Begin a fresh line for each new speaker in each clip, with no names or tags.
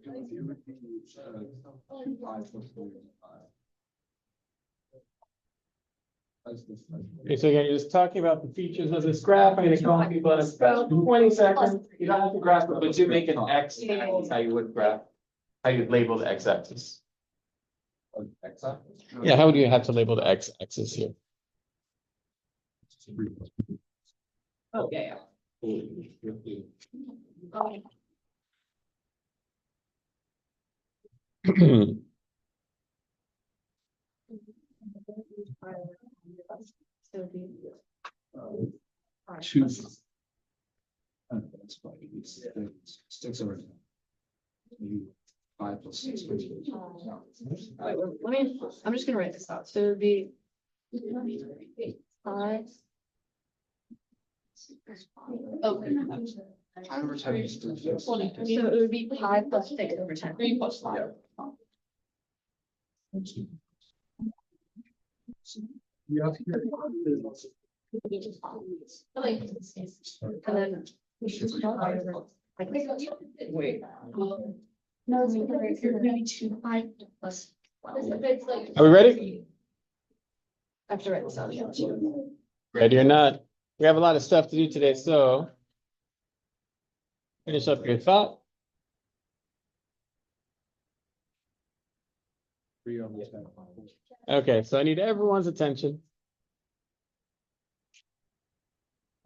Okay, so again, you're just talking about the features of this graph. I'm gonna call people in about 20 seconds. You don't have to graph it, but you make an X axis, how you would graph, how you'd label the X axis. Yeah, how would you have to label the X axis here?
Oh, yeah.
Two. That's why it's six over. 5 plus 6.
Let me, I'm just gonna write this out. So it would be 5. Oh. So it would be 5 plus 6 over 10. 3 plus 5. And then. Wait. No, it's really 2 5 plus 12.
Are we ready?
I have to write this out again.
Ready or not? We have a lot of stuff to do today, so finish up your thought. Okay, so I need everyone's attention.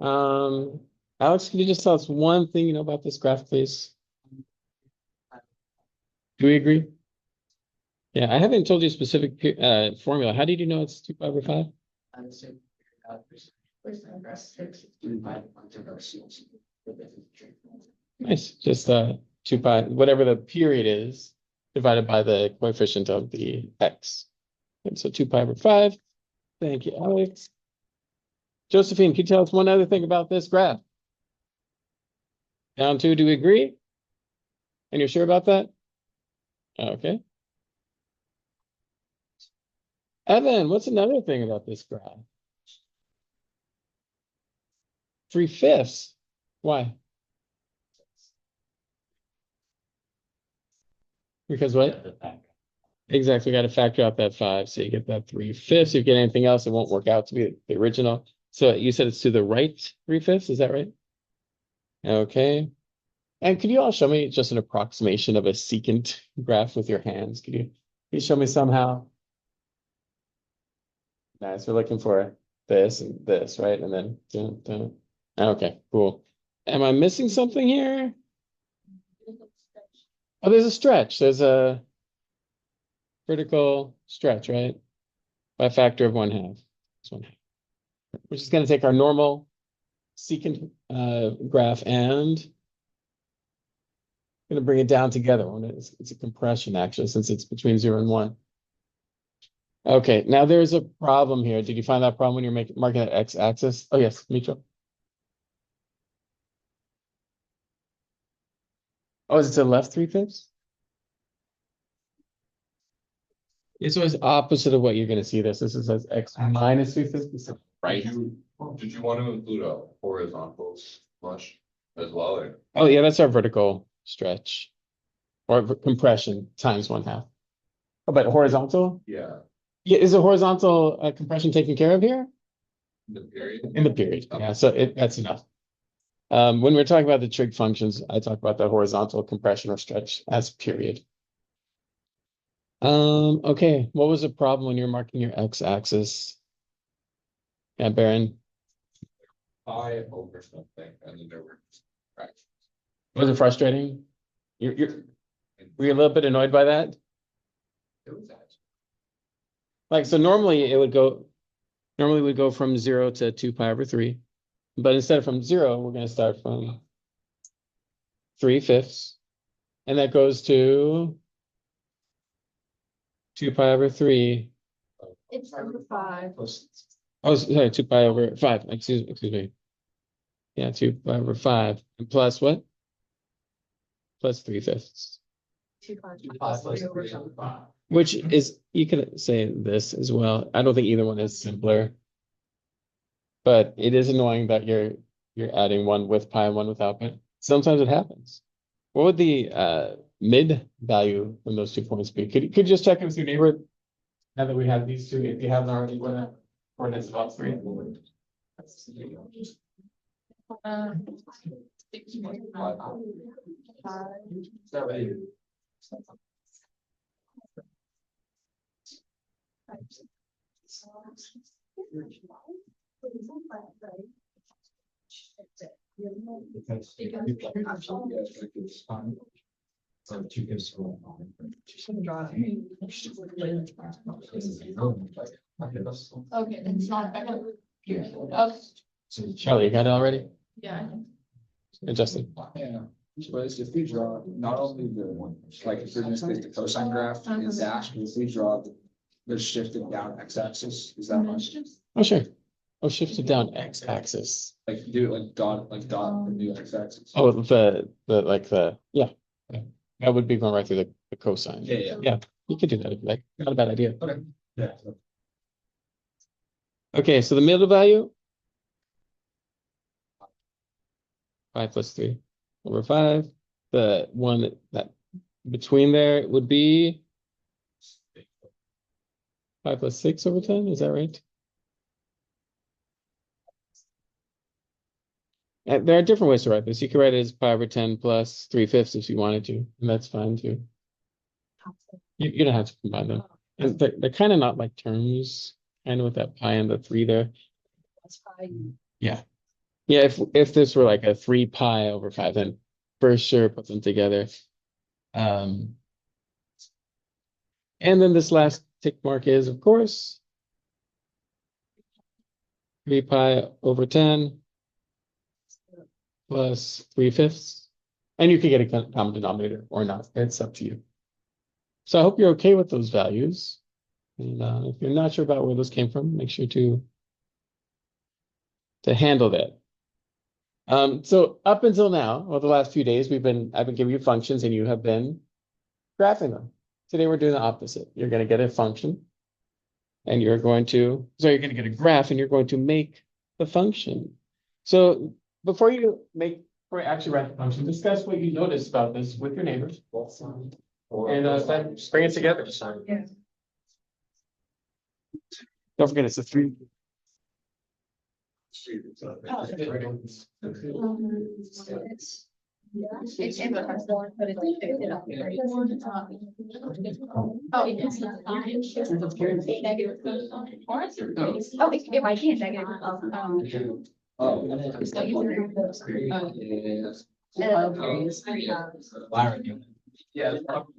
Alex, can you just tell us one thing you know about this graph, please? Do we agree? Yeah, I haven't told you a specific formula. How did you know it's 2 pi over 5? Nice, just 2 pi, whatever the period is, divided by the coefficient of the x. And so 2 pi over 5. Thank you, Alex. Josephine, can you tell us one other thing about this graph? Down 2, do we agree? And you're sure about that? Okay. Evan, what's another thing about this graph? 3/5. Why? Because what? Exactly, got to factor out that 5, so you get that 3/5. If you get anything else, it won't work out to be the original. So you said it's to the right 3/5, is that right? Okay. And could you all show me just an approximation of a secant graph with your hands? Can you show me somehow? Nice, we're looking for this and this, right? And then, okay, cool. Am I missing something here? Oh, there's a stretch. There's a vertical stretch, right? By a factor of 1/2. It's 1/2. We're just going to take our normal secant graph and going to bring it down together. It's a compression, actually, since it's between 0 and 1. Okay, now there's a problem here. Did you find that problem when you're marking that x-axis? Oh, yes, Mitra. Oh, is it to the left 3/5? It's always opposite of what you're going to see this. This is as x minus 3/5. Right.
Did you want to include a horizontal flush as well? Or?
Oh, yeah, that's our vertical stretch or compression times 1/2. Oh, but horizontal?
Yeah.
Yeah, is a horizontal compression taken care of here?
The period.
In the period,
Okay.
yeah, so that's enough. When we're talking about the trig functions, I talk about the horizontal compression or stretch as period. Okay, what was the problem when you're marking your x-axis? Yeah, Baron.
Pi over something, and then there were fractions.
Was it frustrating? Were you a little bit annoyed by that?
It was actually.
Like, so normally we'd go from 0 to 2 pi over 3. But instead of from 0, we're going to start from 3/5. And that goes to 2 pi over 3.
It's over 5.
Oh, sorry, 2 pi over 5. Excuse me. Yeah, 2 pi over 5. And plus what? Plus 3/5.
2 5
plus 3 over 5.
Which is, you could say this as well. I don't think either one is simpler. But it is annoying that you're adding one with pi and one without pi. Sometimes it happens. what would the mid value from those 2 points be? Could you just check it with your neighbor? Now that we have these two, if you haven't already, what coordinates about 3.
Okay, it's not.
Charlie, you got it already?
Yeah.
And Justin?
Yeah, so if we draw not only the, like, if we're just the cosine graph is dashed, but if we draw the shifted down x-axis, is that much?
Oh, sure. Oh, shift it down x-axis.
Like do it like dot the new x-axis.
Oh, yeah. That would be going right through the cosine.
Yeah.
You could do that if you like. Not a bad idea.
Okay. Yeah.
Okay, so the middle value. 5 plus 3 over 5. The one that between there would be 5 plus 6 over 10. Is that right? And there are different ways to write this. You could write it as pi over 10 plus 3/5 if you wanted to, and that's fine too. You don't have to combine them. And they're kind of not like terms, kind of with that pi and the 3 there. Yeah. Yeah, if this were like a 3 pi over 5, then for sure put them together. And then this last tick mark is, of course, 3 pi over 10 plus 3/5. And you can get a common denominator or not. It's up to you. So I hope you're okay with those values. And if you're not sure about where those came from, make sure to handle that. So up until now, or the last few days, I've been giving you functions and you have been graphing them. Today we're doing the opposite. You're going to get a function and you're going to get a graph and you're going to make the function. So before you actually write the function, discuss what you noticed about this with your neighbors. And bring it together. Don't forget it's a 3.
It's in the first one, but it's fixed it up. Oh, it's not. Negative. Oh, it might be a negative. So you can
Yeah.
Well,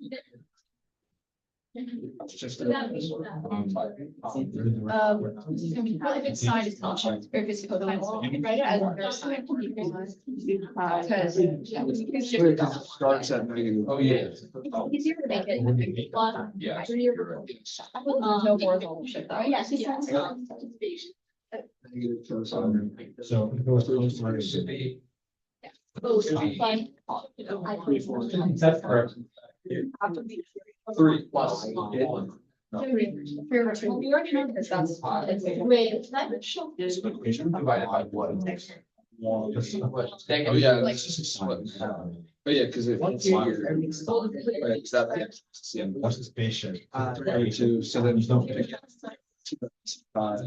if it's sine, it's not, or if it's cosine, write it as a sine. Because
Starts at negative.
Oh, yeah.
it's easier to make it.
Yeah.
No horizontal shift. Oh, yes.
Negative cosine.
So.
That's correct.
3 plus.
We already know this, that's. Wait,
Divided by what?
Oh, yeah. Oh, yeah, because it. Is that the.
What's the spaceship?
32, so then you don't pick. 5.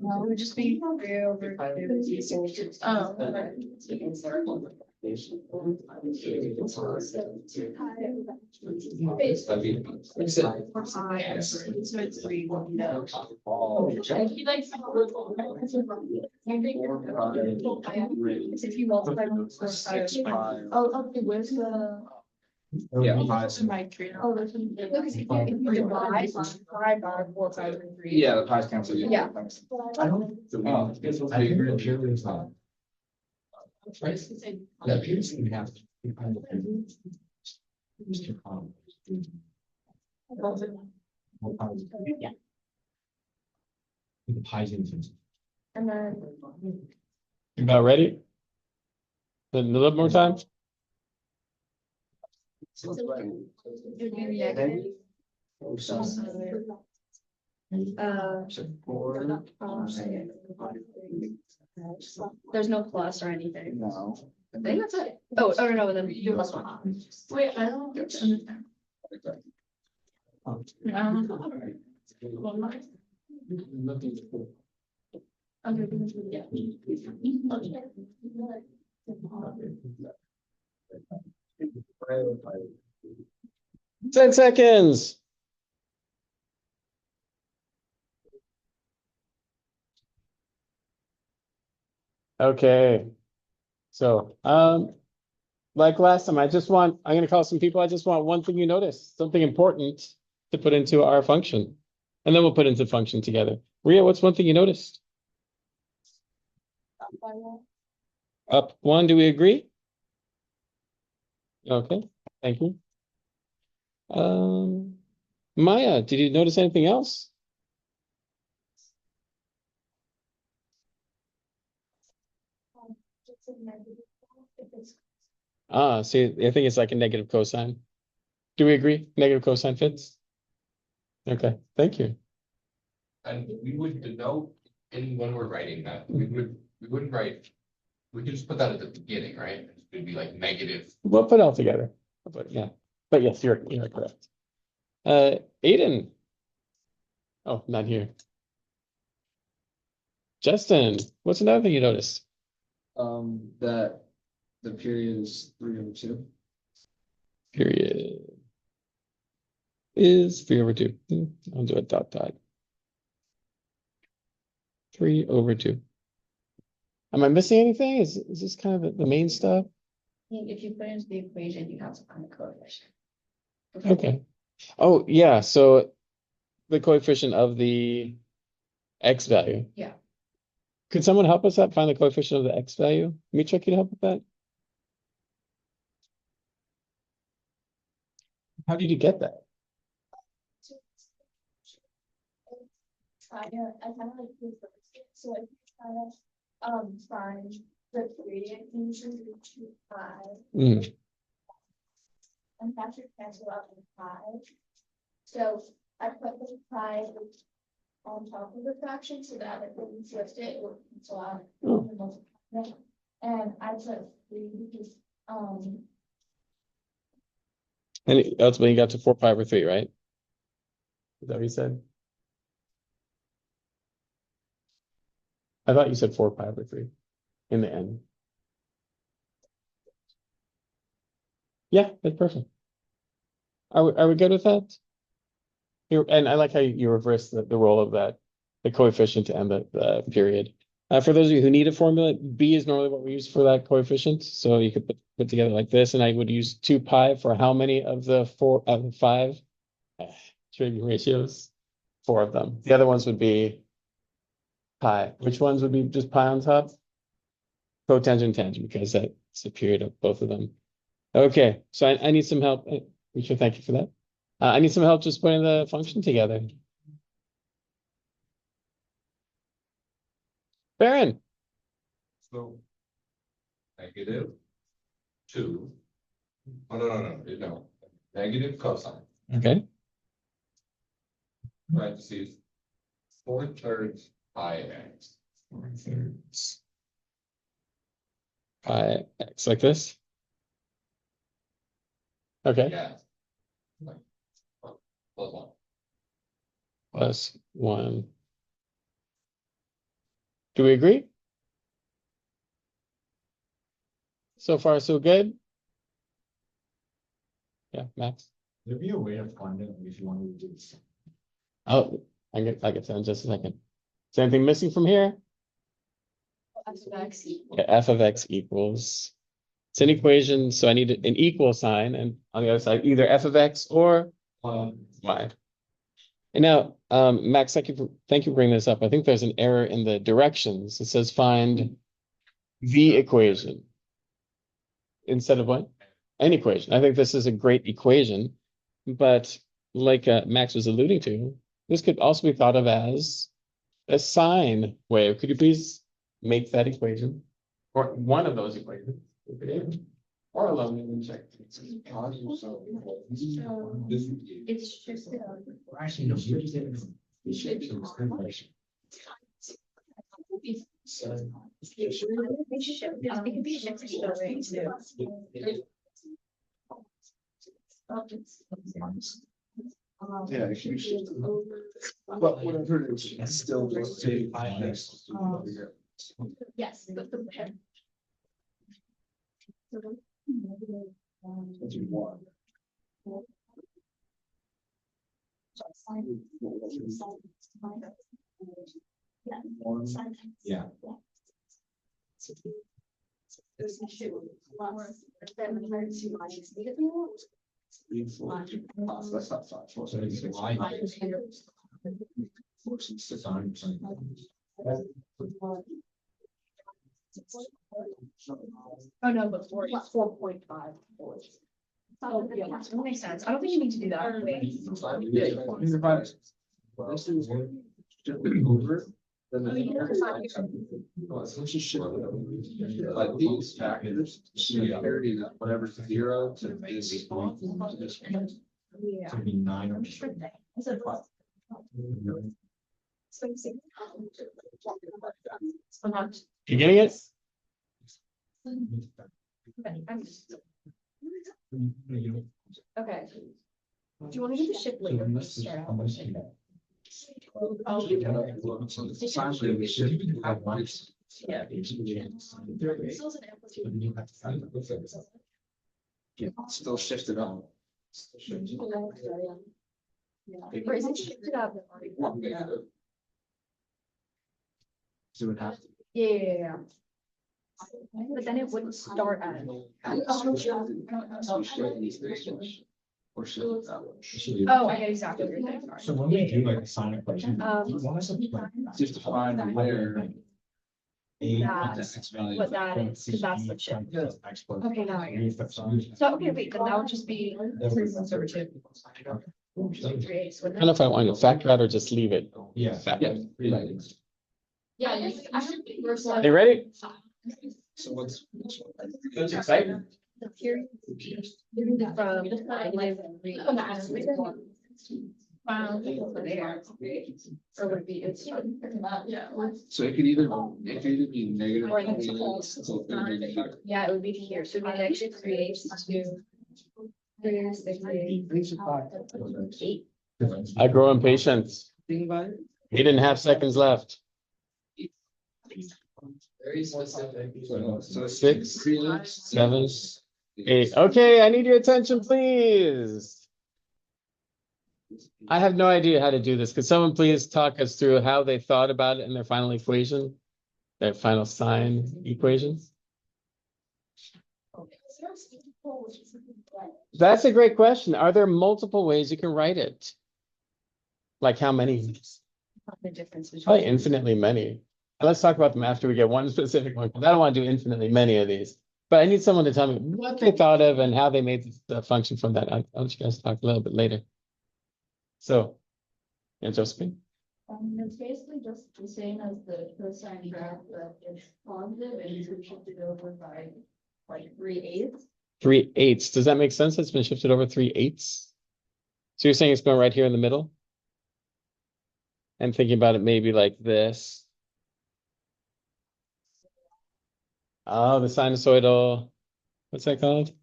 No, we're just being way over. If you multiply. Oh, okay, where's the?
Yeah.
Oh, there's. Because if you divide 5 by 4, 5, and 3.
Yeah, the pies cancel.
Yeah.
I don't.
I agree with you. It's not.
That appears to have.
Yeah.
The pies in.
And then.
You about ready? Then a little more time.
It'd be negative. There's no plus or anything.
No.
I think that's it. Oh, no, then you do plus one. Wait, I don't understand.
Right.
10 seconds. Okay. So, like last time, I'm gonna call some people. I just want one thing you notice, something important to put into our function. And then we'll put into function together. Ria, what's one thing you noticed? Up one, do we agree? Okay, thank you. Maya, did you notice anything else? See, I think it's like a negative cosine. Do we agree? Negative cosine fits? Okay, thank you.
And we would denote in when we're writing that, we wouldn't write. We could just put that at the beginning, right? It'd be like negative.
We'll put it all together. But yeah, but yes, you're correct. Aiden. Oh, not here. Justin, what's another thing you noticed?
That the period is 3/2.
Period is 3/2. I'll do a dot dot. 3/2. Am I missing anything? Is this kind of the main stuff?
If you put into the equation, you have to find the coefficient.
Okay. Oh, yeah, so the coefficient of the x value.
Yeah.
Could someone help us out find the coefficient of the x value? Mitra, can you help with that? How did you get that?
I kind of like this, so I kind of find the gradient usually to 5
Mm,
and factor cancel out the 5. So I put the 5 on top of the fraction so that if we switched it would cancel out the multiplier. And I put 3 because
and ultimately you got to 4 pi over 3, right? Is that what you said? I thought you said 4 pi over 3 in the end. Yeah, that's perfect. Are we good with that? And I like how you reverse the role of that, the coefficient to end the period. For those of you who need a formula, B is normally what we use for that coefficient. So you could put together like this, and I would use 2 pi for how many of the 5 trig ratios? 4 of them. The other ones would be pi. Which ones would be just pi on top? Cotangent, tangent, because that's the period of both of them. Okay, so I need some help. Misha, thank you for that. I need some help just putting the function together. Baron.
So. Negative. 2. Oh, no. Negative cosine,
Okay.
parentheses. 4/3 pi x.
4/3 pi x like this. Okay.
Yeah. Like, plus 1.
Plus 1. Do we agree? So far, so good? Yeah, Max.
There'd be a way of finding if you wanted to do this.
Oh, I get that in just a second. Is anything missing from here? Yeah, f of x equals. It's an equation, so I need an equal sign, and on the other side, either f of x or y. And now, Max, thank you for bringing this up. I think there's an error in the directions. It says find the equation instead of what? An equation. I think this is a great equation, but like Max was alluding to, this could also be thought of as a sine wave. Could you please make that equation? Or one of those equations? Or alone and check.
It's just
Actually, no, you just did it.
It could be shifted either way too.
Yeah, it should be shifted. But whatever it is, it's still just say.
Yes.
What you want. Yeah. That's not five, four, seven, six.
Oh, no, but 4.5. Oh, yeah, that makes sense. I don't think you need to do that.
This is shifted over. Then let's just shift it over. Like these factors, similarity, whatever's zero to this.
Yeah.
Be nine.
You getting it?
Okay. Do you want to do the shift later? Yeah.
Still shifted on.
Or is it shifted up?
So it would have to.
Yeah. But then it wouldn't start at.
Or shift that way.
Oh, I get exactly what you're saying. Sorry.
So when we do like a sign equation,
Um,
why is it like
Just to find where.
That's what that is, because that's the shift. Okay, now I get it.
it.
So, okay, wait, then that would just be three conservative.
I don't know if I want to factor out or just leave it.
Yeah.
Factor.
Yeah, I should be versus.
You ready?
So what's?
That's exciting.
From over there. Or would it be, it's. Yeah.
So it could either be negative.
Or Yeah, it would be here, so it would be negative 3 to. 3, 6, 8.
I grow impatient. 8.5 seconds left.
Very specific.
So
6, 7, 8. Okay, I need your attention, please. I have no idea how to do this. Could someone please talk us through how they thought about it in their final equation? Their final sign equation? That's a great question. Are there multiple ways you can write it? Like how many?
The difference between.
Probably infinitely many. And let's talk about them after we get one specific one, because I don't want to do infinitely many of these. But I need someone to tell me what they thought of and how they made the function from that. I'll let you guys talk a little bit later. So, yeah, Josephine?
It's basically just the same as the cosine graph, but it's positive and you can shift it over by like 3/8.
3/8. Does that make sense? It's been shifted over 3/8. So you're saying it's going right here in the middle? And thinking about it maybe like this. Oh, the sinusoidal, what's that called?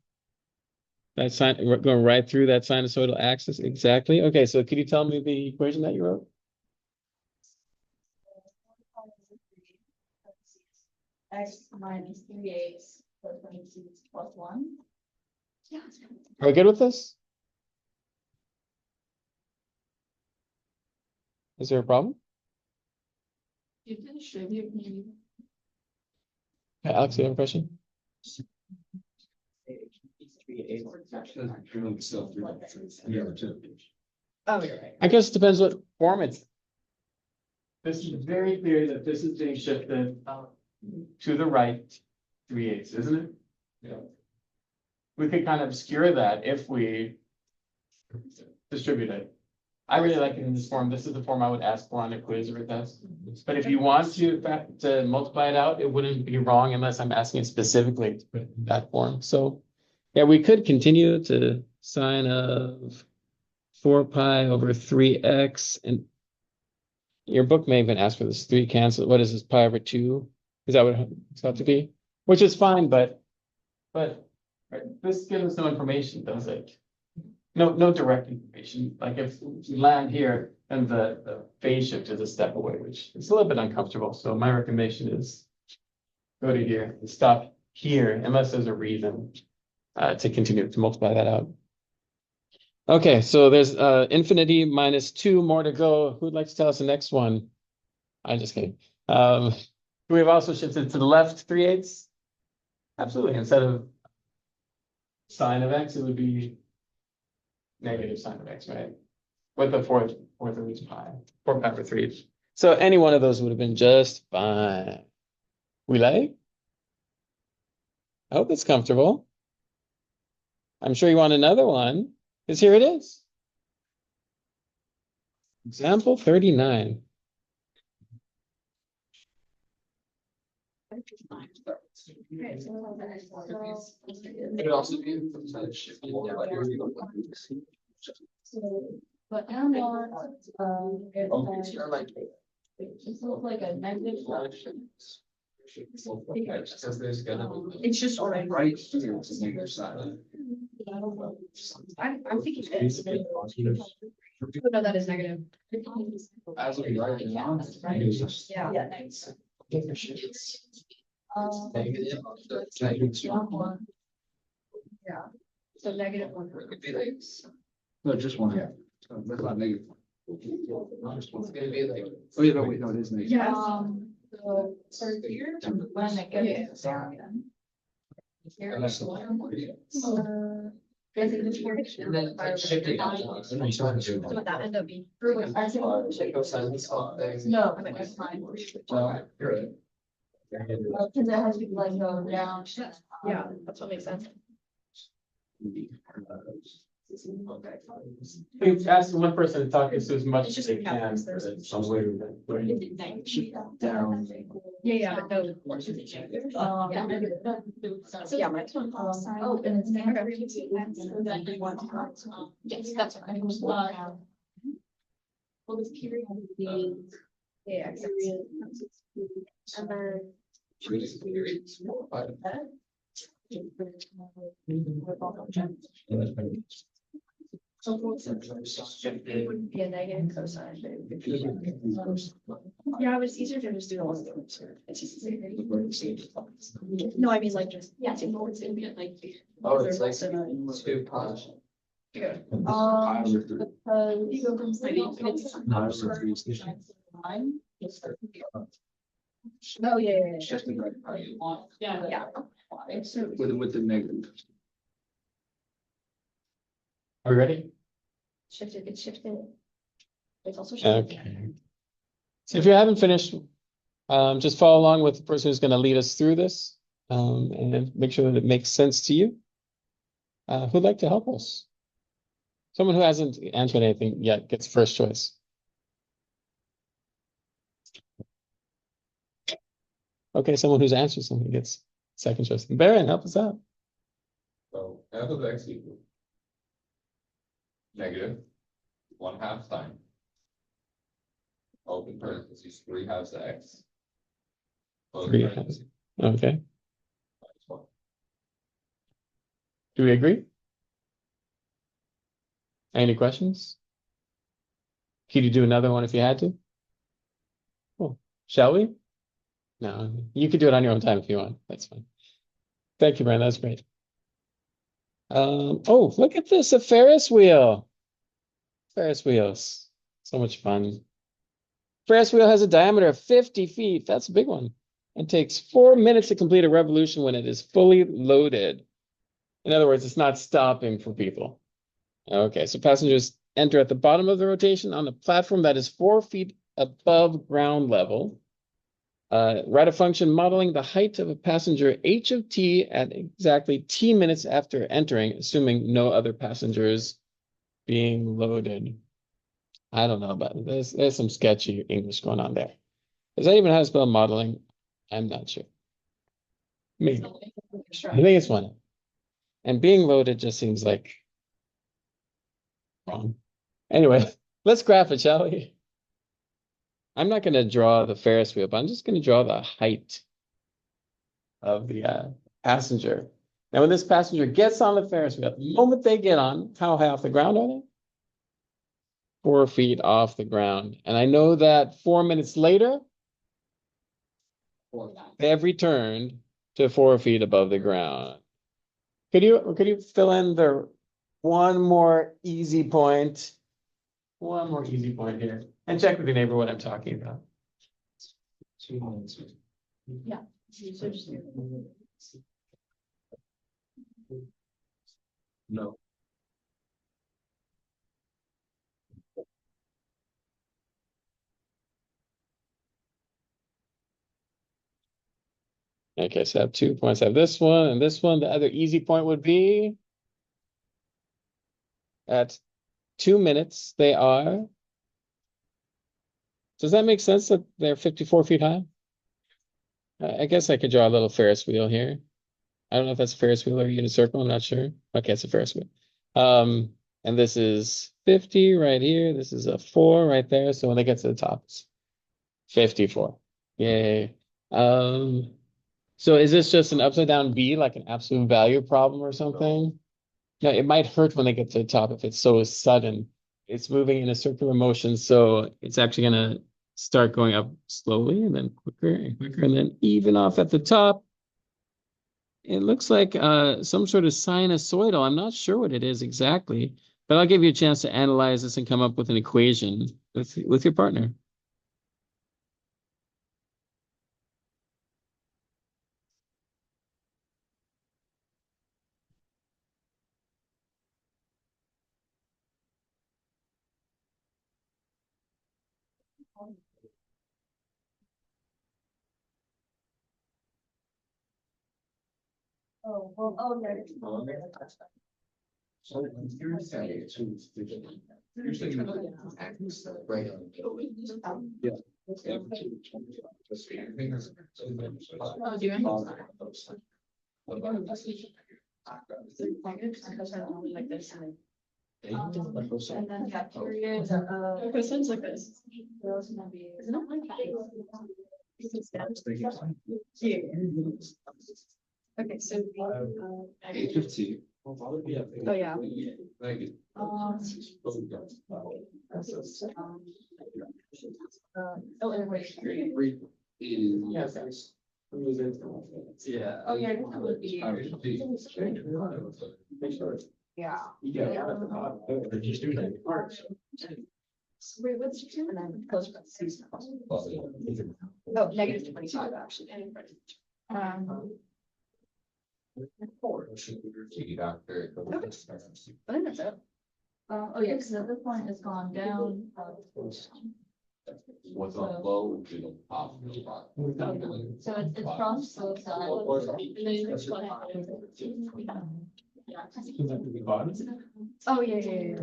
That sign, we're going right through that sinusoidal axis, exactly. Okay, so could you tell me the equation that you wrote?
X minus 3/8 plus 26 plus 1. Yeah.
Are we good with this? Is there a problem?
You can distribute maybe.
Alex, you have a question?
Oh, you're right.
I guess it depends what form it's. This is very clear that this is being shifted to the right 3/8, isn't it?
Yeah.
We could kind of obscure that if we distribute it. I really like it in this form. This is the form I would ask for on a quiz or a test. But if you want to multiply it out, it wouldn't be wrong unless I'm asking it specifically to put it in that form. So yeah, we could continue to sine of 4 pi over 3x, and your book may even ask for this 3 cancel. What is this, pi over 2 Is that what it's got to be? Which is fine, but right, this gives us no information, does it? No direct information. Like if we land here and the phase shift is a step away, which is a little bit uncomfortable. So my recommendation is go to here and stop here unless there's a reason to continue to multiply that out. Okay, so there's infinity minus 2 more to go. Who'd like to tell us the next one? I'm just kidding. We've also shifted to the left 3/8. Absolutely. Instead of sine of x, it would be negative sine of x, right? With the fourth of each pi, 4 pi over 3. So any one of those would have been just fine. We like? I hope it's comfortable. I'm sure you want another one, because here it is. Example 39.
Okay, so
Could it also be a percentage shifted down here?
but I want,
Okay, so you're like.
it looks like a negative.
Because there's gonna be.
It's just already.
Right here is the negative side.
I'm thinking. No, that is negative.
As we write it down.
Yeah.
Negative.
Yeah. So negative 1.
It could be like. No, just one. Yeah. That's not negative.
It's gonna be like.
Oh, yeah, no, wait, no, it is negative.
Yes. So here, when it goes down.
And that's the one.
And then
it's shifted down.
What that end up being? No, I mean, it's fine.
You're right.
Because it has to be like go down. Yeah, that's what makes sense.
We've asked one person to talk us as much
It's
as
just
they can.
happens,
For
there's-
some way
Down.
Yeah, but no. So yeah, my. Oh, and it's. Yes, that's right. Well, this period. Yeah. And then. It wouldn't be a negative cosine. Yeah, it was easier to just do all of them. It's just. No, I mean like just, yeah, it's gonna be like.
Oh, it's like.
Because.
Two pi.
Because. You go from.
No, it's a three.
Oh, yeah,
It's just the right pi.
yeah. So.
With the negative.
Are we ready?
Shifted, it's shifted. It's also shifted.
Okay. So if you haven't finished, just follow along with the person who's going to lead us through this, and then make sure that it makes sense to you. Who'd like to help us? Someone who hasn't answered anything yet gets first choice. Okay, someone who's answered something gets second choice. Baron, help us out.
So f of x equals. Negative 1/2 sine. Open parentheses, 3/2 x. Close
3/2.
parentheses,
Okay,
minus 1.
do we agree? Any questions? Could you do another one if you had to? Cool. Shall we? No, you could do it on your own time if you want. That's fine. Thank you, Brian. That's great. Oh, look at this, a Ferris wheel. Ferris wheels. So much fun. Ferris wheel has a diameter of 50 feet. That's a big one. And takes 4 minutes to complete a revolution when it is fully loaded. In other words, it's not stopping for people. Okay, so passengers enter at the bottom of the rotation on a platform that is 4 feet above ground level. Write a function modeling the height of a passenger h of t at exactly t minutes after entering, assuming no other passengers being loaded. I don't know about it. There's some sketchy English going on there. Is that even how to spell modeling? I'm not sure. Maybe. I think it's one. And being loaded just seems like wrong. Anyway, let's graph it, shall we? I'm not going to draw the Ferris wheel, but I'm just going to draw the height of the passenger. Now, when this passenger gets on the Ferris wheel, the moment they get on, how high off the ground are they? 4 feet off the ground. And I know that 4 minutes later, they have returned to 4 feet above the ground. Could you fill in the one more easy point? One more easy point here, and check with your neighbor what I'm talking about.
No.
Okay, so I have 2 points. I have this one and this one. The other easy point would be at 2 minutes, they are. Does that make sense that they're 54 feet high? I guess I could draw a little Ferris wheel here. I don't know if that's a Ferris wheel or unicircle, I'm not sure. Okay, it's a Ferris wheel. And this is 50 right here. This is a 4 right there. So when they get to the top, it's 54. Yay. So is this just an upside down B, like an absolute value problem or something? No, it might hurt when they get to the top if it's so sudden. It's moving in a circular motion, so it's actually gonna start going up slowly and then quicker and quicker and then even off at the top. It looks like some sort of sinusoidal. I'm not sure what it is exactly, but I'll give you a chance to analyze this and come up with an equation with your partner.
So you're saying you're saying right. Yeah.
Oh, do you? Like this. And then got periods of. Questions like this. Isn't it like that? Okay, so.
Age of two.
Oh, yeah.
Thank you.
Oh, everybody.
Is. Yeah.
Oh, yeah, that would be. Yeah. Wait, what's your two? And then close. Oh, negative 25, actually.
Doctor.
I think that's it. Oh, yeah, because the other point has gone down.
What's on low would be the top.
So it's from both sides. And then it's what happens. Yeah. Oh, yeah, yeah, yeah.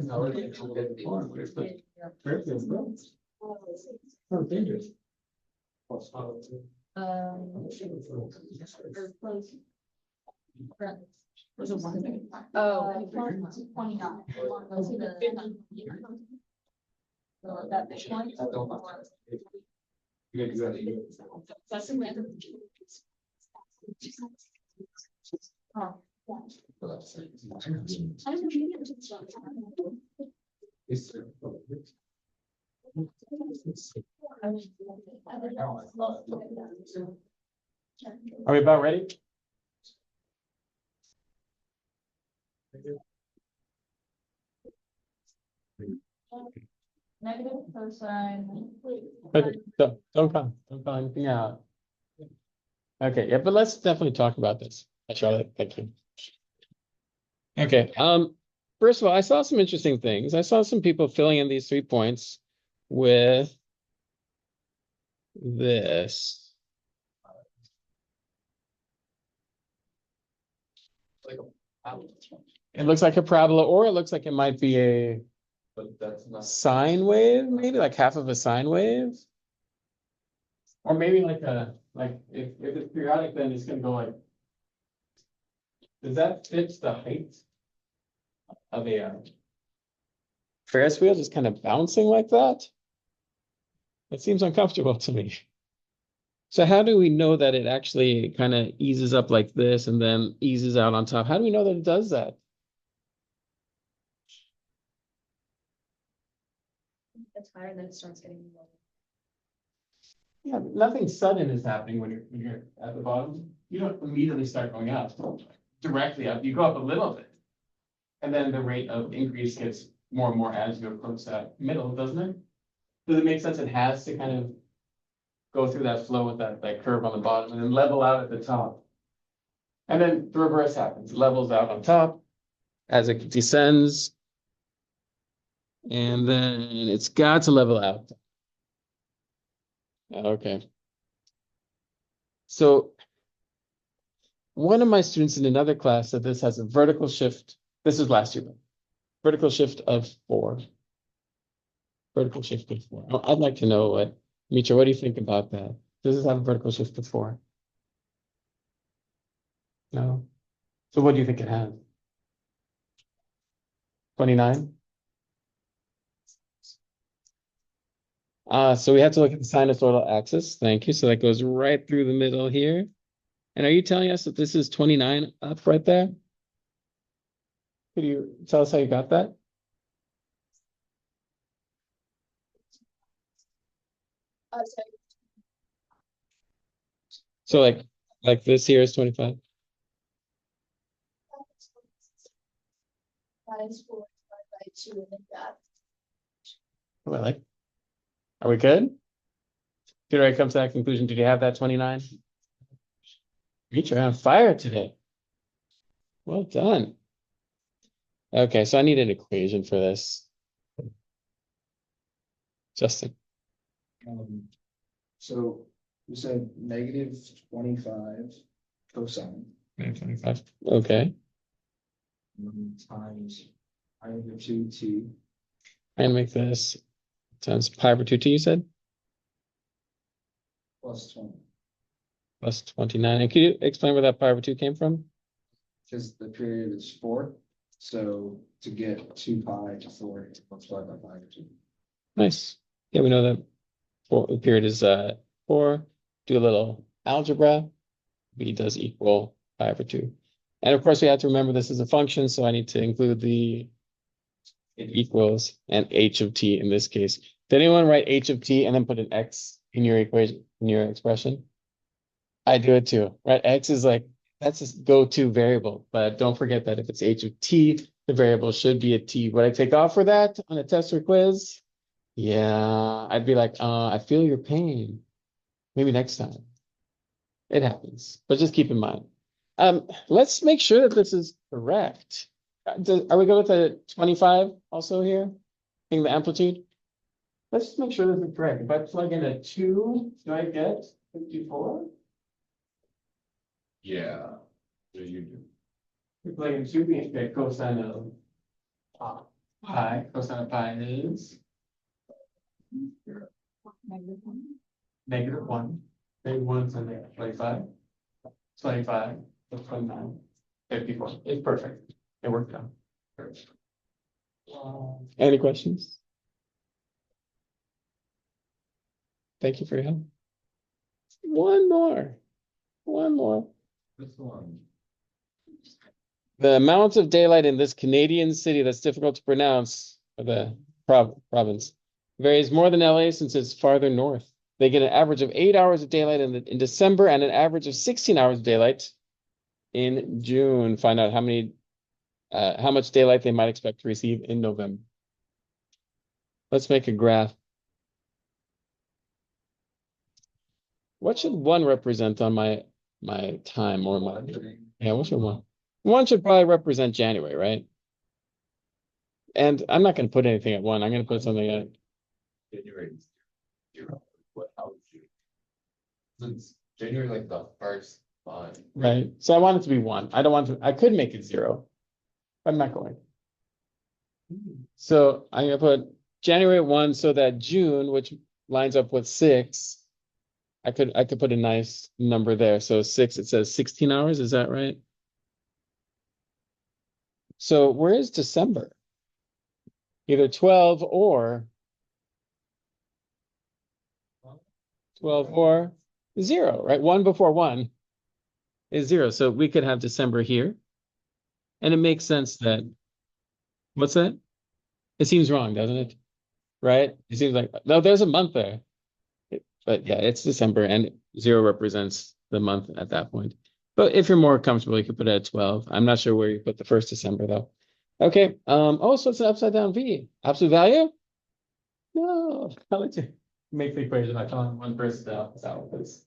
dangerous.
Or close. Was it one? Oh. 29. So that big one. That's a random. Oh. I don't
Are we about ready?
Negative cosine.
Okay, don't call anything out. Okay, yeah, but let's definitely talk about this. Hi, Charlotte, thank you. Okay, first of all, I saw some interesting things. I saw some people filling in these 3 points with this. It looks like a parabola, or it looks like it might be a
But that's not.
sine wave, maybe like half of a sine wave. Or maybe like if it's periodic, then it's gonna go like. Does that fit the height of a Ferris wheel just kind of bouncing like that? It seems uncomfortable to me. So how do we know that it actually kind of eases up like this and then eases out on top? How do we know that it does that?
It's higher, then it starts getting lower.
Yeah, nothing sudden is happening when you're at the bottom. You don't immediately start going up directly up. You go up a little bit. And then the rate of increase gets more and more as you approach that middle, doesn't it? Does it make sense? It has to kind of go through that flow with that curve on the bottom and then level out at the top. And then the reverse happens, it levels out on top as it descends. And then it's got to level out. Okay. So one of my students in another class said this has a vertical shift. This is last year. Vertical shift of 4. Vertical shift of 4. I'd like to know Mitra, what do you think about that? Does this have a vertical shift of 4? No. So what do you think it has? 29? So we have to look at the sinusoidal axis. Thank you. So that goes right through the middle here. And are you telling us that this is 29 up right there? Could you tell us how you got that?
So
So like this here is 25.
minus 4 divided by 2, and then that.
Oh, I like. Are we good? Did I come to that conclusion? Did you have that 29? Mitra on fire today. Well done. Okay, so I need an equation for this. Justin.
So you said negative 25 cosine.
25. Okay.
Times I over 2t
I'm gonna make this times pi over 2t, you said?
plus 20.
Plus 29. And can you explain where that pi over 2 came from?
Because the period is 4. So to get 2 pi to 4, multiply by pi over 2.
Nice. Yeah, we know that the period is 4. Do a little algebra. B does equal pi over 2. And of course, we have to remember this is a function, so I need to include it equals and h of t in this case. Did anyone write h of t and then put an x in your equation, in your expression? I do it too, right? X is like, that's a go-to variable, but don't forget that if it's h of t, the variable should be a t. Would I take off for that on a test or quiz? Yeah, I'd be like, I feel your pain. Maybe next time. It happens, but just keep in mind. Let's make sure that this is correct. Are we good with the 25 also here? In the amplitude? Let's just make sure this is correct. If I plug in a 2, do I get 54?
Yeah. So you do.
We plug in 2, we get cosine of pi. Cosine of pi is -1. -1 is negative 25. 25 plus 29. 54. It's perfect. It worked out. Perfect. Any questions? Thank you for your help. One more.
This one.
The amount of daylight in this Canadian city that's difficult to pronounce, or the province, varies more than LA since it's farther north. They get an average of 8 hours of daylight in December and an average of 16 hours of daylight in June. Find out how much daylight they might expect to receive in November. Let's make a graph. What should 1 represent on my time or my, yeah, what should 1? 1 should probably represent January, right? And I'm not going to put anything at 1. I'm going to put something at
January 0. What, how would you? Since January like the first month.
right. So I want it to be 1. I don't want to, I could make it 0. I'm not going. So I'm going to put January 1 so that June, which lines up with 6, I could put a nice number there. So 6, it says 16 hours. Is that right? So where is December? Either 12 or zero, right? One before one is zero. So we could have December here. And it makes sense that, what's that? It seems wrong, doesn't it? Right? It seems like, no, there's a month there. But yeah, it's December and zero represents the month at that point. But if you're more comfortable, you could put it at 12. I'm not sure where you put the first December though. Okay. Oh, so it's an upside down V. Absolute value? No. How would you make the equation? I found one first out. So it's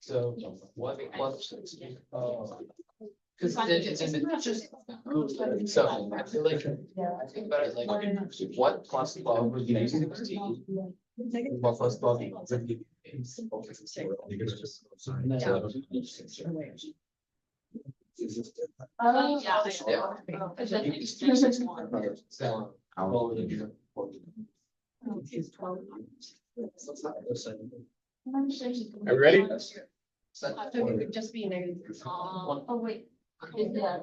so what plus because it's in the so I feel like I think about it like what plus 12 would be 16, what plus 12 would be so Are you ready?
Just be negative. Oh, wait. Is that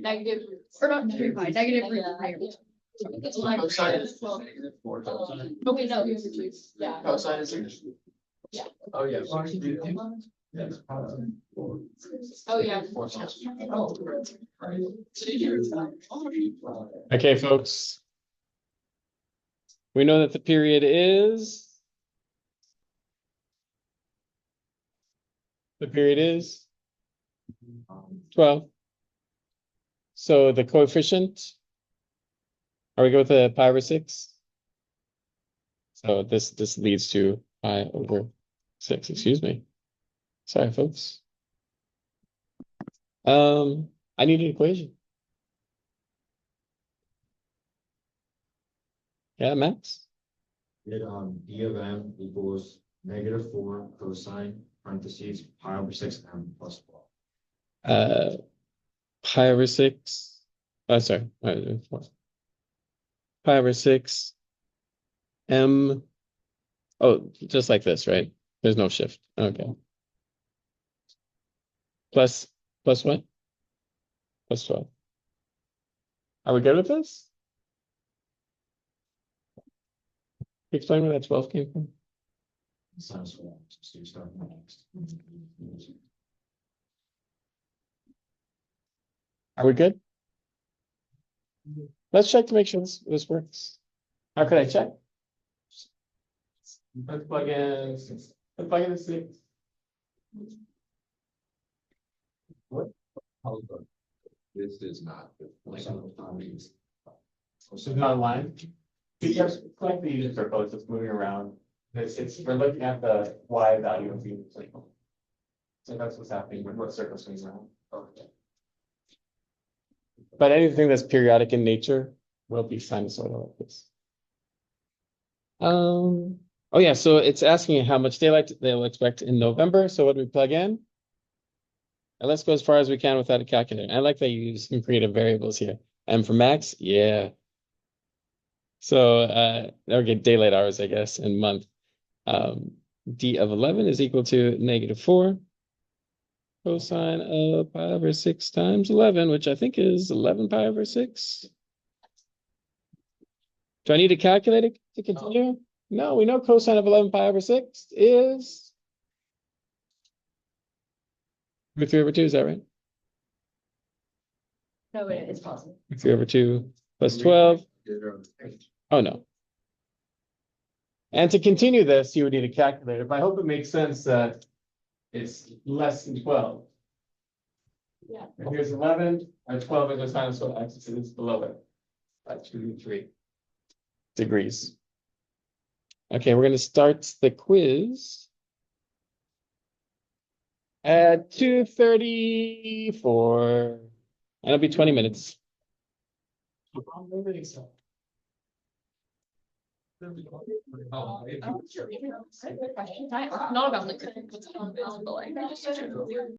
negative, or not negative, negative. It's like-
Cosine is 12, negative 4, cosine.
Okay, no, yeah.
Cosine is.
Yeah.
Oh, yeah.
Oh, yeah.
Okay, folks. We know that the period is. The period is 12. So the coefficient. Are we good with the pi over 6? So this leads to pi over 6, excuse me. Sorry, folks. I need an equation. Yeah, Max?
Get D of M equals -4 cosine parentheses pi over 6m plus 12.
Pi over 6. Oh, sorry. Pi over 6. M. Oh, just like this, right? There's no shift. Okay. Plus what? Plus 12. Are we good with this? Explain where that 12 came from.
Sinus one, so you start next.
Are we good? Let's check to make sure this works. How could I check? Let's plug in the 6. What?
This is not. Like,
So not line. Because like the unit circle, it's just moving around. We're looking at the Y value of the unit circle. So that's what's happening when what circle swings around. But anything that's periodic in nature will be sinusoidal like this. Oh yeah, so it's asking how much daylight they'll expect in November. So what do we plug in? And let's go as far as we can without a calculator. I like that you use some creative variables here. M for max, yeah. So okay, daylight hours, I guess, in month. D of 11 is equal to -4. Cosine of pi over 6 times 11, which I think is 11 pi over 6. Do I need to calculate it to continue? No, we know cosine of 11 pi over 6 is root 3 over 2, is that right?
No, it's possible.
Root 3 over 2 plus 12. Oh, no. And to continue this, you would need a calculator, but I hope it makes sense that it's less than 12.
Yeah.
And here's 11, and 12 is the sinusoidal axis, and it's below it by 2 to 3 degrees. Okay, we're going to start the quiz at 2:34, and it'll be 20 minutes.
Oh,
Not about the.